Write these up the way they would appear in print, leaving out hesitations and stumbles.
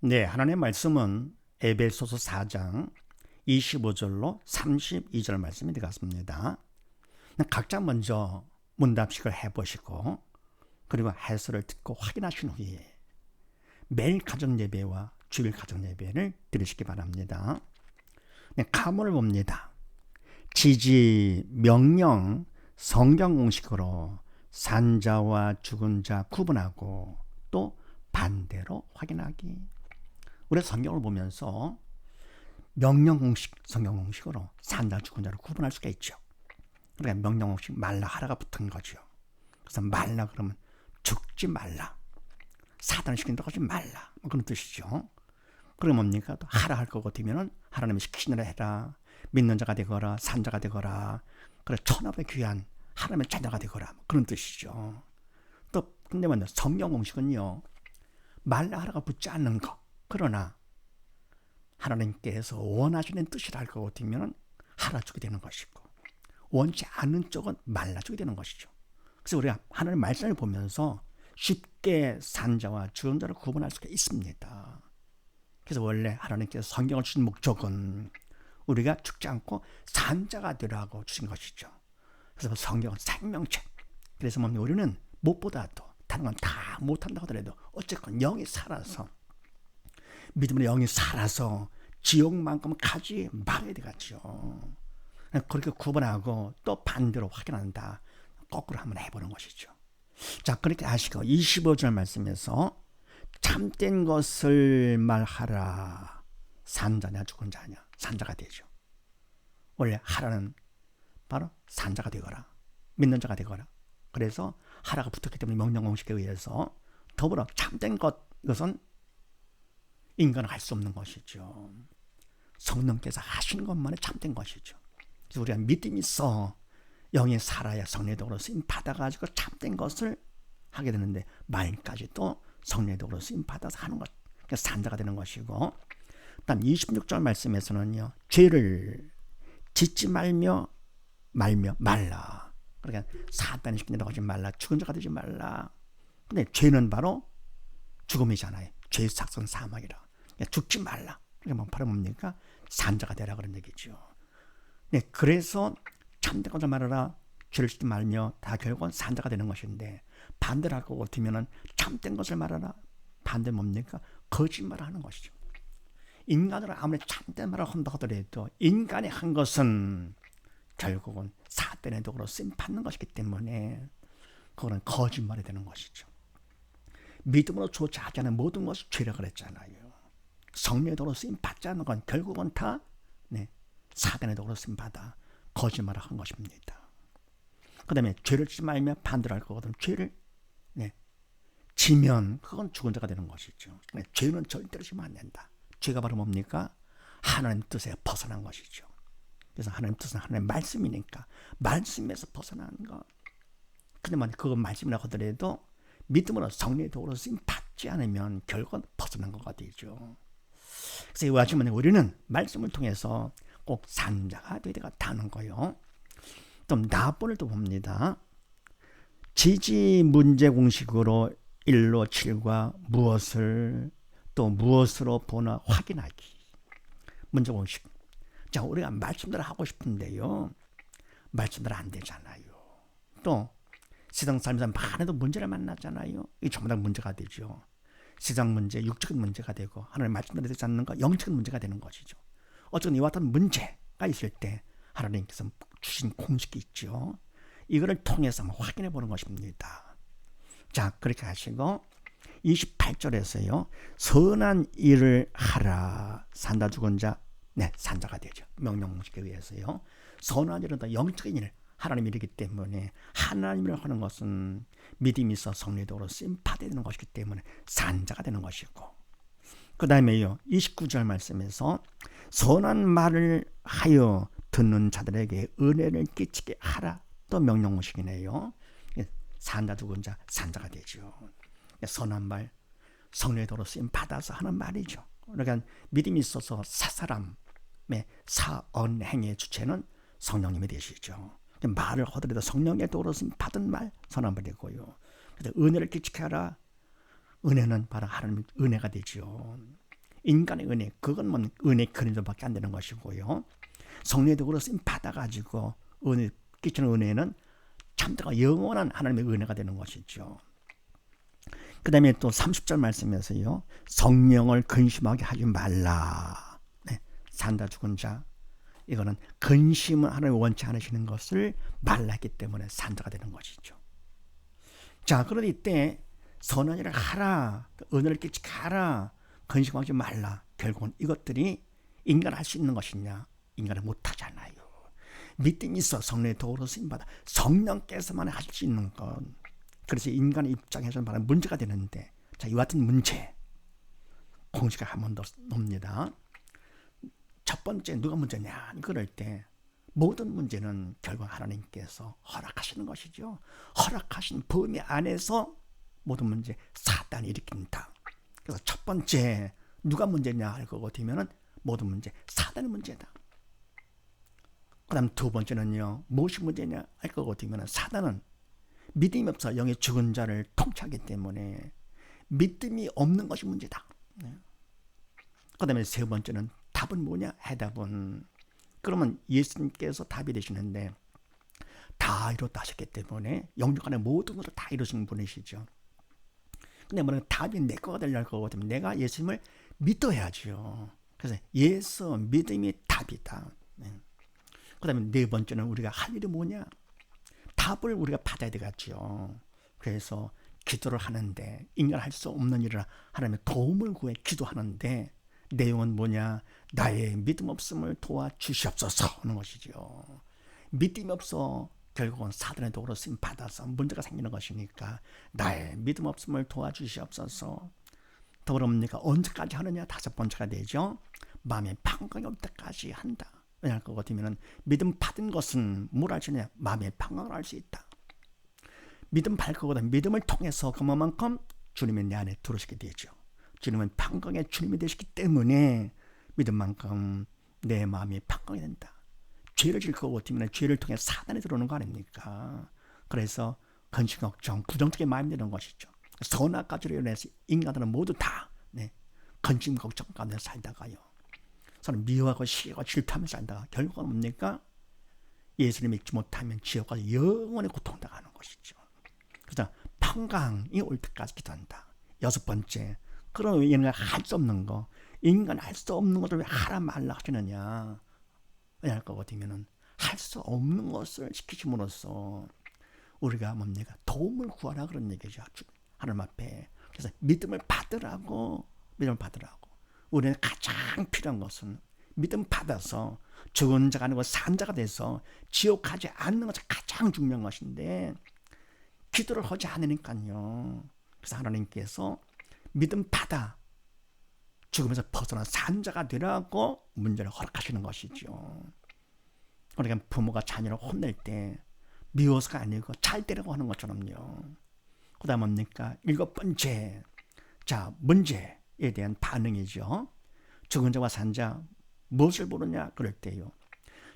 네, 하나님의 말씀은 에베소서 4장 25절로 32절 말씀이 되겠습니다. 각자 먼저 문답식을 해보시고 그리고 해설을 듣고 확인하신 후에 매일 가정예배와 주일 가정예배를 드리시기 바랍니다. 네, 가문을 봅니다. 지지, 명령, 성경 공식으로 산자와 죽은 자 구분하고 또 반대로 확인하기. 우리 성경을 보면서 명령 공식, 성경 공식으로 산자, 죽은 자를 구분할 수가 있죠. 그러니까 명령 공식 말라 하라가 붙은 거죠. 그래서 말라 그러면 죽지 말라. 사단을 시킨다고 하지 말라. 그런 뜻이죠. 그러면 뭡니까? 또 하라 할 것 같으면 하나님이 시키신 대로 해라. 믿는 자가 되거라. 산자가 되거라. 그래 천하의 귀한 하나님의 자녀가 되거라. 그런 뜻이죠. 또 근데 먼저 성경 공식은요. 말라 하라가 붙지 않는 것. 그러나 하나님께서 원하시는 뜻이라 할 것 같으면 하라주게 되는 것이고 원치 않는 쪽은 말라주게 되는 것이죠. 그래서 우리가 하나님의 말씀을 보면서 쉽게 산자와 죽은 자를 구분할 수가 있습니다. 그래서 원래 하나님께서 성경을 주신 목적은 우리가 죽지 않고 산자가 되라고 주신 것이죠. 그래서 성경은 생명책. 그래서 우리는 무엇보다도 다른 건 다 못한다고 하더라도 어쨌건 영이 살아서 믿음으로 영이 살아서 지옥만큼 가지 말아야 되겠죠. 그렇게 구분하고 또 반대로 확인한다. 거꾸로 한번 해보는 것이죠. 자, 그렇게 하시고 25절 말씀에서 참된 것을 말하라. 산자냐 죽은 자냐. 산자가 되죠. 원래 하라는 바로 산자가 되거라. 믿는 자가 되거라. 그래서 하라가 붙었기 때문에 명령 공식에 의해서 더불어 참된 것, 이것은 인간은 할 수 없는 것이죠. 성령께서 하신 것만이 참된 것이죠. 그래서 우리가 믿음이 있어 영이 살아야 성령의 도로 쓰임 받아가지고 참된 것을 하게 되는데 말까지 또 성령의 도로 쓰임 받아서 하는 것. 그러니까 산자가 되는 것이고, 일단 26절 말씀에서는요. 죄를 짓지 말라. 그러니까 사단이 시키는 대로 하지 말라. 죽은 자가 되지 말라. 근데 죄는 바로 죽음이잖아요. 죄의 삭선 사망이라. 죽지 말라. 그러니까 바로 뭡니까? 산자가 되라 그런 얘기죠. 네, 그래서 참된 것을 말하라. 죄를 짓지 말며 다 결국은 산자가 되는 것인데 반대로 할 것 같으면 참된 것을 말하라. 반대 뭡니까? 거짓말을 하는 것이죠. 인간으로 아무리 참된 말을 한다 하더라도 인간이 한 것은 결국은 사단의 도구로 쓰임 받는 것이기 때문에 그거는 거짓말이 되는 것이죠. 믿음으로 조차하지 않은 모든 것이 죄라 그랬잖아요. 성령의 도구로 쓰임 받지 않는 건 결국은 다 사단의 도구로 쓰임 받아 거짓말을 한 것입니다. 그 다음에 죄를 짓지 말며 반대로 할 거거든. 죄를 지면 그건 죽은 자가 되는 것이죠. 죄는 절대로 지면 안 된다. 죄가 바로 뭡니까? 하나님 뜻에 벗어난 것이죠. 그래서 하나님 뜻은 하나님의 말씀이니까 말씀에서 벗어나는 것. 근데 그거 말씀이라고 하더라도 믿음으로 성령의 도구로 쓰임 받지 않으면 결국은 벗어난 것가 되죠. 그래서 이와 같이 우리는 말씀을 통해서 꼭 산자가 되어가는 거요. 또 나본을 또 봅니다. 지지 문제 공식으로 1로 7과 무엇을 또 무엇으로 보나 확인하기. 문제 공식. 자, 우리가 말씀대로 하고 싶은데요. 말씀대로 안 되잖아요. 또 세상 살면서 많은 문제를 만나잖아요. 이게 전부 다 문제가 되죠. 세상 문제, 육적인 문제가 되고 하나님 말씀대로 되지 않는 거 영적인 문제가 되는 것이죠. 어쨌든 이와 같은 문제가 있을 때 하나님께서 주신 공식이 있죠. 이거를 통해서 한번 확인해 보는 것입니다. 자, 그렇게 하시고 28절에서요. 선한 일을 하라. 산다 죽은 자, 산자가 되죠. 명령 공식에 의해서요. 선한 일은 더 영적인 일, 하나님 일이기 때문에 하나님을 하는 것은 믿음이 있어 성령의 도구로 쓰임 받아야 되는 것이기 때문에 산자가 되는 것이고, 그 다음에요 29절 말씀에서 선한 말을 하여 듣는 자들에게 은혜를 끼치게 하라. 또 명령 공식이네요. 산자 죽은 자 산자가 되죠. 선한 말, 성령의 도구로 쓰임 받아서 하는 말이죠. 그러니까 믿음이 있어서 사사람의 사언행의 주체는 성령님이 되시죠. 말을 하더라도 성령의 도구로 쓰임 받은 말 선한 말이고요. 그래서 은혜를 끼치게 하라. 은혜는 바로 하나님의 은혜가 되죠. 인간의 은혜, 그건 뭐 은혜 그림자밖에 안 되는 것이고요. 성령의 도구로 쓰임 받아가지고 은혜 끼치는 은혜는 참다가 영원한 하나님의 은혜가 되는 것이죠. 그 다음에 또 30절 말씀에서요, 성령을 근심하게 하지 말라. 네, 산다 죽은 자, 이거는 근심을 하나님 원치 않으시는 것을 말라 했기 때문에 산자가 되는 것이죠. 자, 그런데 이때 선한 일을 하라, 은혜를 끼치게 하라, 근심하지 말라. 결국은 이것들이 인간 할 수 있는 것이냐? 인간은 못하잖아요. 믿음이 있어 성령의 도구로 쓰임받아 성령께서만 하실 수 있는 것. 그래서 인간의 입장에서는 바로 문제가 되는데, 자, 이와 같은 문제 공식을 한 번 더 놓습니다. 첫 번째 누가 문제냐? 그럴 때 모든 문제는 결국 하나님께서 허락하시는 것이죠. 허락하신 범위 안에서 모든 문제 사단이 일으킨다. 그래서 첫 번째 누가 문제냐 할 거고 되면은 모든 문제 사단의 문제다. 그 다음 두 번째는요, 무엇이 문제냐 할 거고 되면은 사단은 믿음이 없어 영의 죽은 자를 통치하기 때문에 믿음이 없는 것이 문제다. 그 다음에 세 번째는 답은 뭐냐? 해답은, 그러면 예수님께서 답이 되시는데 다 이뤘다 하셨기 때문에 영육 안에 모든 것을 다 이루신 분이시죠. 근데 뭐냐, 답이 내 거가 되려고 하고 되면 내가 예수님을 믿어야죠. 그래서 예수 믿음이 답이다. 그 다음에 네 번째는 우리가 할 일이 뭐냐? 답을 우리가 받아야 되겠죠. 그래서 기도를 하는데, 인간 할 수 없는 일을 하나님의 도움을 구해 기도하는데 내용은 뭐냐? 나의 믿음 없음을 도와주시옵소서 하는 것이죠. 믿음이 없어 결국은 사단의 도구로 쓰임 받아서 문제가 생기는 것이니까 나의 믿음 없음을 도와주시옵소서. 더불어니까 언제까지 하느냐? 다섯 번째가 되죠. 마음의 평강이 올 때까지 한다. 왜냐할 것 같으면 믿음 받은 것은 뭘 할 수 있냐? 마음의 평강을 알 수 있다. 믿음 받을 거보다 믿음을 통해서 그만큼 주님의 내 안에 들어오시게 되죠. 주님은 평강의 주님이 되시기 때문에 믿음만큼 내 마음이 평강이 된다. 죄를 질 것 같으면 죄를 통해 사단이 들어오는 거 아닙니까? 그래서 근심, 걱정, 부정적인 마음이 되는 것이죠. 선악과를 인해서 인간들은 모두 다 근심, 걱정 가운데 살다가요, 서로 미워하고 시기하고 질투하며 살다가 결국은 뭡니까? 예수님 믿지 못하면 지옥 가서 영원히 고통당하는 것이죠. 그래서 평강이 올 때까지 기도한다. 여섯 번째, 그럼 인간 할 수 없는 거, 인간 할 수 없는 것을 왜 하라 말라 하시느냐? 왜냐할 것 같으면 할 수 없는 것을 시키심으로써 우리가 뭡니까? 도움을 구하라 그런 얘기죠. 하나님 앞에. 그래서 믿음을 받으라고. 우리는 가장 필요한 것은 믿음 받아서 죽은 자가 아니고 산 자가 돼서 지옥 가지 않는 것이 가장 중요한 것인데 기도를 하지 않으니까요. 그래서 하나님께서 믿음 받아 죽으면서 벗어나 산 자가 되라고 문제를 허락하시는 것이죠. 그러니까 부모가 자녀를 혼낼 때 미워서가 아니고 잘 되라고 하는 것처럼요. 그 다음 뭡니까? 일곱 번째, 자, 문제에 대한 반응이죠. 죽은 자와 산 자 무엇을 보느냐? 그럴 때요,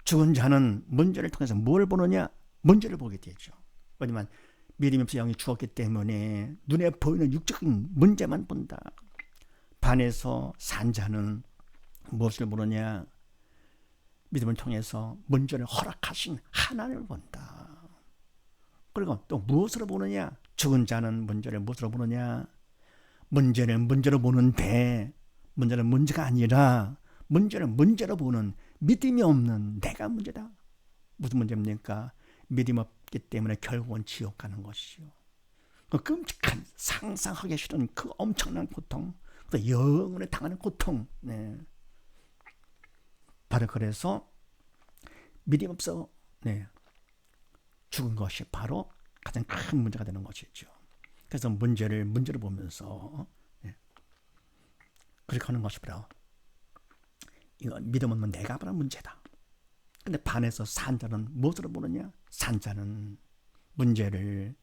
죽은 자는 문제를 통해서 뭘 보느냐? 문제를 보게 되죠. 왜냐하면 믿음이 없어 영이 죽었기 때문에 눈에 보이는 육적인 문제만 본다. 반해서 산 자는 무엇을 보느냐? 믿음을 통해서 문제를 허락하신 하나님을 본다. 그리고 또 무엇으로 보느냐? 죽은 자는 문제를 무엇으로 보느냐? 문제를 문제로 보는데 문제는 문제가 아니라 문제를 문제로 보는 믿음이 없는 내가 문제다. 무슨 문제입니까? 믿음 없기 때문에 결국은 지옥 가는 것이죠. 그 끔찍한 상상하기 싫은 그 엄청난 고통, 그 영원히 당하는 고통. 바로 그래서 믿음 없어 죽은 것이 바로 가장 큰 문제가 되는 것이죠. 그래서 문제를 문제로 보면서 그렇게 하는 것이 바로 이거 믿음 없는 내가 바로 문제다. 근데 반해서 산자는 무엇으로 보느냐? 산자는 문제를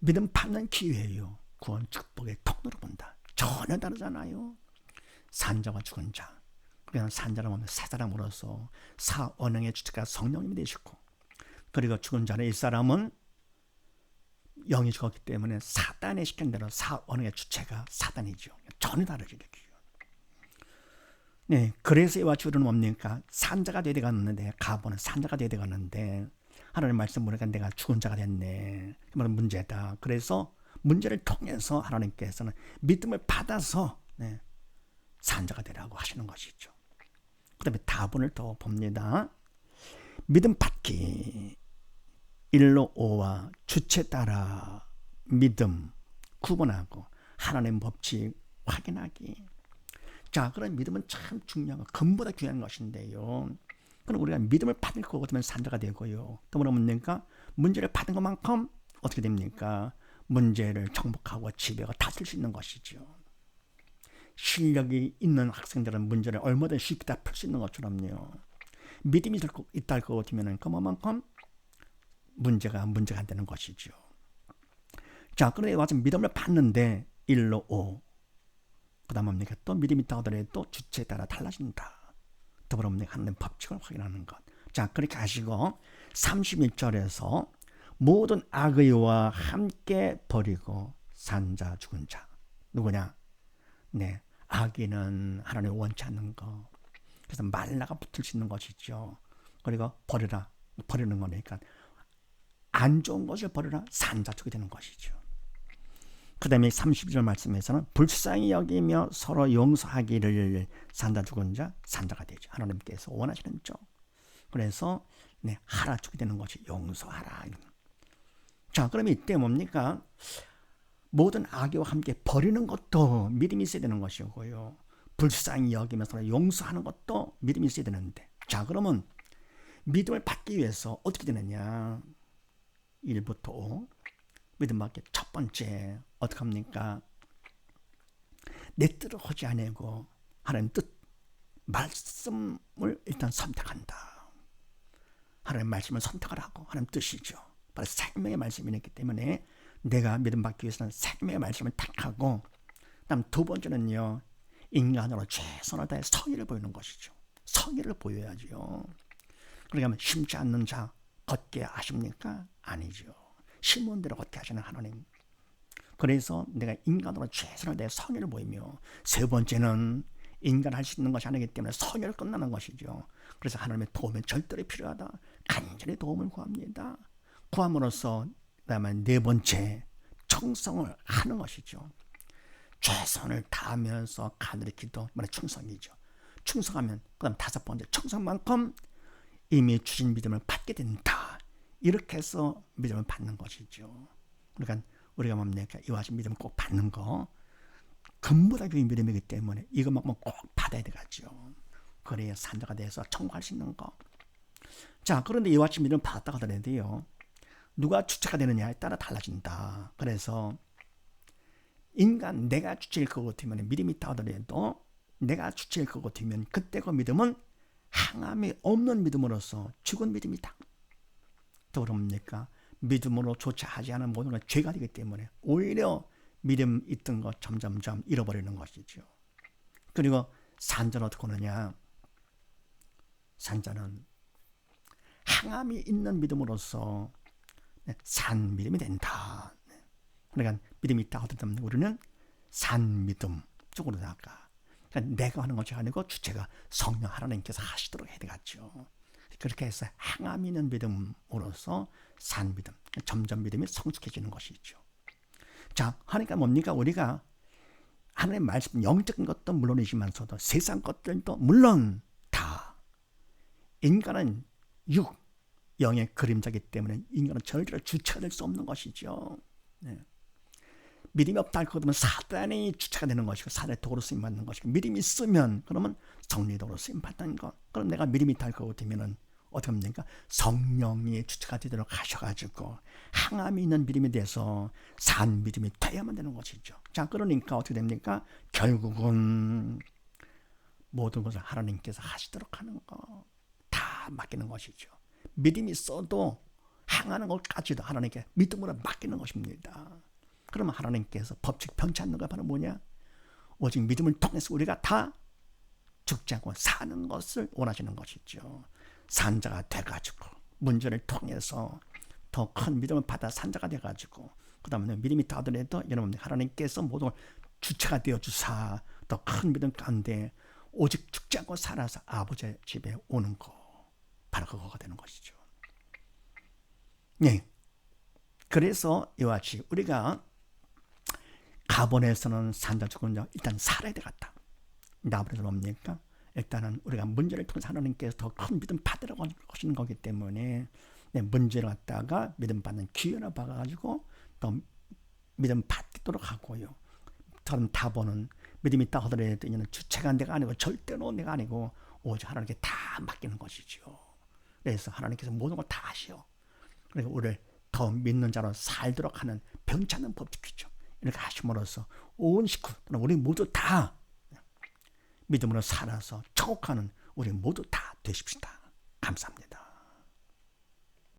믿음 받는 기회예요. 구원 축복의 통로로 본다. 전혀 다르잖아요. 산자와 죽은 자. 그냥 산자라고 하면 새 사람으로서 사언행의 주체가 성령님이 되시고, 그리고 죽은 자는 이 사람은 영이 죽었기 때문에 사단의 시킨 대로 사언행의 주체가 사단이죠. 전혀 다르죠. 네, 그래서 이와 주는 뭡니까? 산자가 되어 가는데, 가보는 산자가 되어 가는데, 하나님 말씀 보니까 내가 죽은 자가 됐네. 그러면 문제다. 그래서 문제를 통해서 하나님께서는 믿음을 받아서 네, 산자가 되라고 하시는 것이죠. 그 다음에 다분을 더 봅니다. 믿음 받기 1로 5와 주체 따라 믿음 구분하고 하나님 법칙 확인하기. 자, 그런 믿음은 참 중요한 거, 근보다 중요한 것인데요. 그럼 우리가 믿음을 받을 것 같으면 산자가 되고요. 또 뭐라 뭡니까? 문제를 받은 것만큼 어떻게 됩니까? 문제를 정복하고 지배하고 다툴 수 있는 것이죠. 실력이 있는 학생들은 문제를 얼마든지 쉽게 다 풀 수 있는 것처럼요. 믿음이 있다 할 것 같으면 그만큼 문제가 안 되는 것이죠. 자, 그런데 와서 믿음을 받는데 1로 5. 그 다음 뭡니까? 또 믿음이 있다 하더라도 또 주체에 따라 달라진다. 더불어 하나님 법칙을 확인하는 것. 자, 그렇게 하시고 31절에서 모든 악의와 함께 버리고 산 자 죽은 자. 누구냐? 네, 악의는 하나님 원치 않는 거. 그래서 말라가 붙을 수 있는 것이죠. 그리고 버리는 거니까 안 좋은 것을 버리라 산 자 죽게 되는 것이죠. 그 다음에 32절 말씀에서는 불쌍히 여기며 서로 용서하기를 산자 죽은 자 산자가 되죠. 하나님께서 원하시는 쪽. 그래서 네, 하라 주게 되는 것이 용서하라. 자, 그러면 이때 뭡니까? 모든 악의와 함께 버리는 것도 믿음이 있어야 되는 것이고요. 불쌍히 여기며 서로 용서하는 것도 믿음이 있어야 되는데, 자, 그러면 믿음을 받기 위해서 어떻게 되느냐? 1부터 5. 믿음 받기 첫 번째 어떻게 합니까? 내 뜻을 하지 아니고 하나님 뜻 말씀을 일단 선택한다. 하나님 말씀을 선택을 하고 하나님 뜻이죠. 바로 생명의 말씀이 있기 때문에 내가 믿음 받기 위해서는 생명의 말씀을 택하고, 그다음 두 번째는요, 인간으로 최선을 다해 성의를 보이는 것이죠. 성의를 보여야죠. 그러니까 심지 않는 자 걷게 하십니까? 아니죠. 심은 대로 걷게 하시는 하나님. 그래서 내가 인간으로 최선을 다해 성의를 보이며, 세 번째는 인간 할 수 있는 것이 아니기 때문에 성의를 끝나는 것이죠. 그래서 하나님의 도움이 절대로 필요하다. 간절히 도움을 구합니다. 구함으로써 그다음에 네 번째 충성을 하는 것이죠. 최선을 다하면서 간절히 기도, 충성이죠. 충성하면 그다음 다섯 번째 충성만큼 이미 주신 믿음을 받게 된다. 이렇게 해서 믿음을 받는 것이죠. 그러니까 우리가 뭡니까? 이와 같이 믿음을 꼭 받는 거 근본적인 믿음이기 때문에 이것만큼은 꼭 받아야 되겠죠. 그래야 산자가 돼서 청구할 수 있는 거. 자, 그런데 이와 같이 믿음을 받았다고 하더라도요, 누가 주체가 되느냐에 따라 달라진다. 그래서 인간 내가 주체일 것 같으면 믿음이 있다 하더라도 내가 주체일 것 같으면 그때 그 믿음은 항암이 없는 믿음으로서 죽은 믿음이다. 또 그럽니까? 믿음으로 조차하지 않은 모든 건 죄가 되기 때문에 오히려 믿음 있던 것 점점점 잃어버리는 것이죠. 그리고 산자는 어떻게 하느냐? 산자는 항암이 있는 믿음으로서 산 믿음이 된다. 그러니까 믿음이 있다 하더라도 우리는 산 믿음 쪽으로 나가. 그러니까 내가 하는 것이 아니고 주체가 성령 하나님께서 하시도록 해야 되겠죠. 그렇게 해서 항암이 있는 믿음으로서 산 믿음, 점점 믿음이 성숙해지는 것이죠. 자, 하니까 뭡니까? 우리가 하나님의 말씀, 영적인 것도 물론이지만서도 세상 것들도 물론 다 인간은 영의 그림자이기 때문에 인간은 절대로 주체가 될 수 없는 것이죠. 네. 믿음이 없다 할 것 같으면 사단이 주체가 되는 것이고 사단의 도로 쓰임 받는 것이고, 믿음이 있으면 그러면 성령의 도로 쓰임 받는 것. 그럼 내가 믿음이 있다 할 것 같으면은 어떻게 합니까? 성령이 주체가 되도록 하셔가지고 항암이 있는 믿음이 돼서 산 믿음이 돼야만 되는 것이죠. 자, 그러니까 어떻게 됩니까? 결국은 모든 것을 하나님께서 하시도록 하는 거 다 맡기는 것이죠. 믿음이 있어도 항하는 것까지도 하나님께 믿음으로 맡기는 것입니다. 그러면 하나님께서 법칙 변치 않는 거 바로 뭐냐? 오직 믿음을 통해서 우리가 다 죽지 않고 사는 것을 원하시는 것이죠. 산자가 돼가지고 문제를 통해서 더 큰 믿음을 받아 산자가 돼가지고, 그 다음에 믿음이 다더라도 여러분 하나님께서 모든 걸 주체가 되어주사 더 큰 믿음 가운데 오직 죽지 않고 살아서 아버지의 집에 오는 거, 바로 그거가 되는 것이죠. 네. 그래서 이와 같이 우리가 가본에서는 산자 죽은 자 일단 살아야 되겠다. 나버려서 뭡니까? 일단은 우리가 문제를 통해서 하나님께서 더 큰 믿음 받으라고 하시는 거기 때문에 문제를 갖다가 믿음 받는 기회를 받아가지고 또 믿음 받도록 하고요. 저는 다보는 믿음이 있다 하더라도 이제는 주체가 내가 아니고 절대로 내가 아니고 오직 하나님께 다 맡기는 것이죠. 그래서 하나님께서 모든 걸 다 하시오. 그러니까 우리를 더 믿는 자로 살도록 하는 변찮는 법칙이죠. 이렇게 하심으로써 온 식구, 우리 모두 다 믿음으로 살아서 천국하는 우리 모두 다 되십시다. 감사합니다.